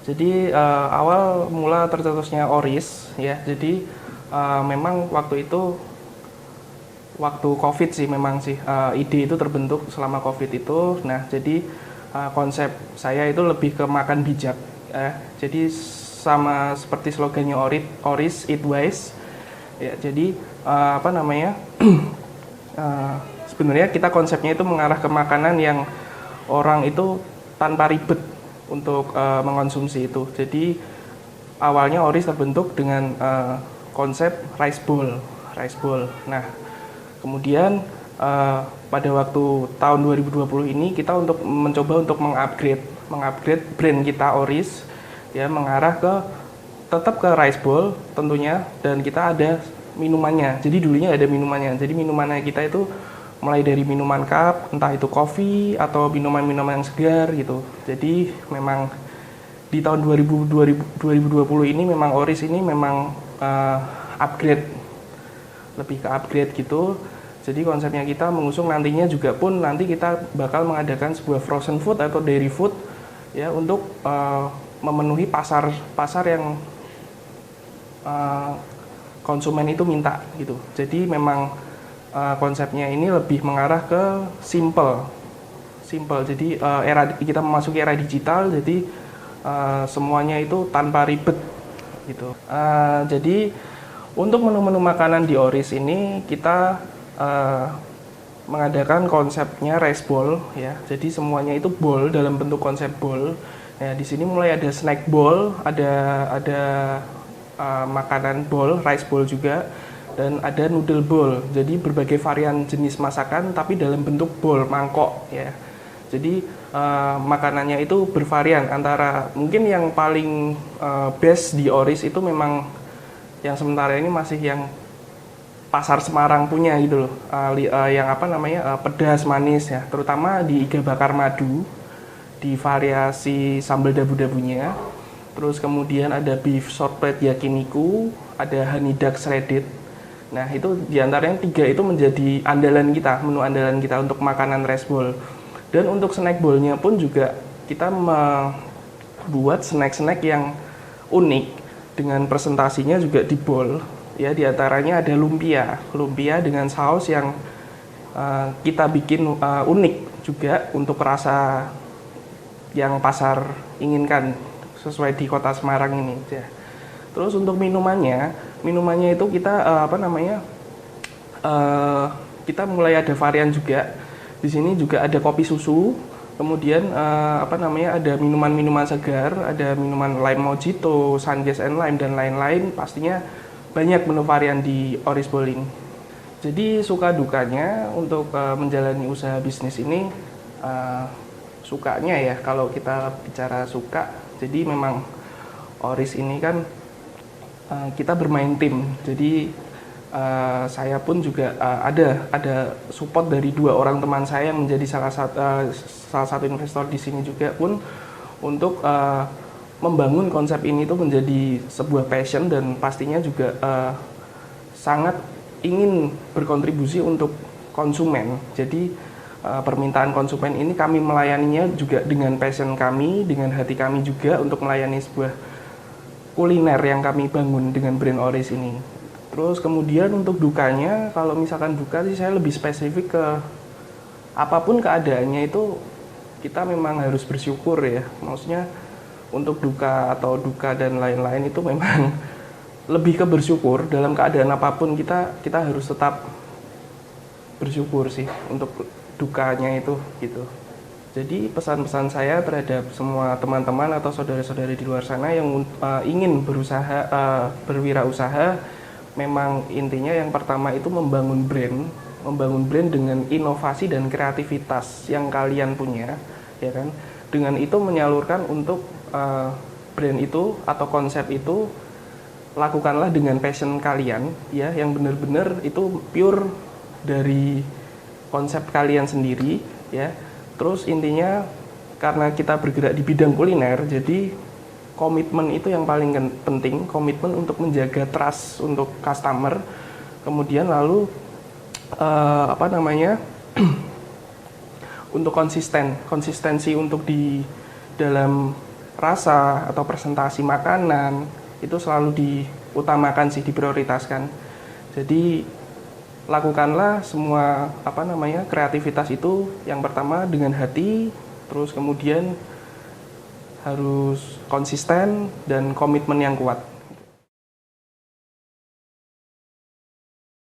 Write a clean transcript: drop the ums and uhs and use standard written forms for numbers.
Jadi awal mula tercetusnya Oris ya. Jadi memang waktu itu waktu COVID sih memang sih ide itu terbentuk selama COVID itu. Nah, jadi konsep saya itu lebih ke makan bijak ya. Jadi sama seperti slogannya Oris Eat Wise. Ya, jadi apa namanya? Sebenarnya kita konsepnya itu mengarah ke makanan yang orang itu tanpa ribet untuk mengonsumsi itu. Jadi awalnya Oris terbentuk dengan konsep rice bowl. Nah, kemudian pada waktu tahun 2020 ini kita untuk mencoba untuk mengupgrade brand kita Oris ya, mengarah ke tetap ke rice bowl tentunya, dan kita ada minumannya. Jadi dulunya ada minumannya. Jadi minumannya kita itu mulai dari minuman cup, entah itu kopi atau minuman-minuman yang segar gitu. Jadi memang di tahun 2020 ini memang Oris ini memang upgrade, lebih ke upgrade gitu. Jadi konsepnya kita mengusung nantinya juga pun nanti kita bakal mengadakan sebuah frozen food atau dairy food ya, untuk memenuhi pasar yang konsumen itu minta gitu. Jadi memang konsepnya ini lebih mengarah ke simple. Jadi kita memasuki era digital, jadi semuanya itu tanpa ribet gitu. Jadi untuk menu-menu makanan di Oris ini kita mengadakan konsepnya rice bowl ya. Jadi semuanya itu bowl dalam bentuk konsep bowl. Ya, di sini mulai ada snack bowl, ada makanan bowl, rice bowl juga, dan ada noodle bowl. Jadi berbagai varian jenis masakan tapi dalam bentuk bowl, mangkok ya. Jadi makanannya itu bervarian antara mungkin yang paling best di Oris itu memang yang sementara ini masih yang Pasar Semarang punya gitu loh. Yang apa namanya pedas manis ya, terutama di iga bakar madu, di variasi sambal dabu-dabunya. Terus kemudian ada beef shortbread yakiniku, ada honey duck shredded. Nah, itu diantaranya 3 itu menjadi andalan kita, menu andalan kita untuk makanan rice bowl. Dan untuk snack bowl-nya pun juga kita membuat snack-snack yang unik dengan presentasinya juga di bowl. Ya, diantaranya ada lumpia dengan saus yang kita bikin unik juga untuk rasa yang pasar inginkan sesuai di kota Semarang ini ya. Terus untuk minumannya itu kita kita mulai ada varian juga. Di sini juga ada kopi susu, kemudian ada minuman-minuman segar, ada minuman lime mojito, sungas and lime dan lain-lain. Pastinya banyak menu varian di Oris Bowl ini. Jadi suka dukanya untuk menjalani usaha bisnis ini, sukanya ya kalau kita bicara suka, jadi memang Oris ini kan kita bermain tim. Jadi saya pun juga ada support dari 2 orang teman saya yang menjadi salah satu investor di sini juga pun untuk membangun konsep ini itu menjadi sebuah passion, dan pastinya juga sangat ingin berkontribusi untuk konsumen. Jadi permintaan konsumen ini kami melayaninya juga dengan passion kami, dengan hati kami juga untuk melayani sebuah kuliner yang kami bangun dengan brand Oris ini. Terus kemudian untuk dukanya, kalau misalkan duka sih saya lebih spesifik ke apapun keadaannya itu kita memang harus bersyukur ya. Maksudnya untuk duka dan lain-lain itu memang lebih ke bersyukur. Dalam keadaan apapun kita harus tetap bersyukur sih untuk dukanya itu gitu. Jadi pesan-pesan saya terhadap semua teman-teman atau saudara-saudari di luar sana yang ingin berusaha berwirausaha, memang intinya yang pertama itu membangun brand dengan inovasi dan kreativitas yang kalian punya, ya kan. Dengan itu menyalurkan untuk brand itu atau konsep itu, lakukanlah dengan passion kalian ya, yang benar-benar itu pure dari konsep kalian sendiri ya. Terus intinya karena kita bergerak di bidang kuliner, jadi komitmen itu yang paling penting, komitmen untuk menjaga trust untuk customer. Kemudian lalu untuk konsistensi untuk di dalam rasa atau presentasi makanan itu selalu diutamakan sih, diprioritaskan. Jadi lakukanlah semua kreativitas itu yang pertama dengan hati, terus kemudian harus konsisten dan komitmen yang kuat.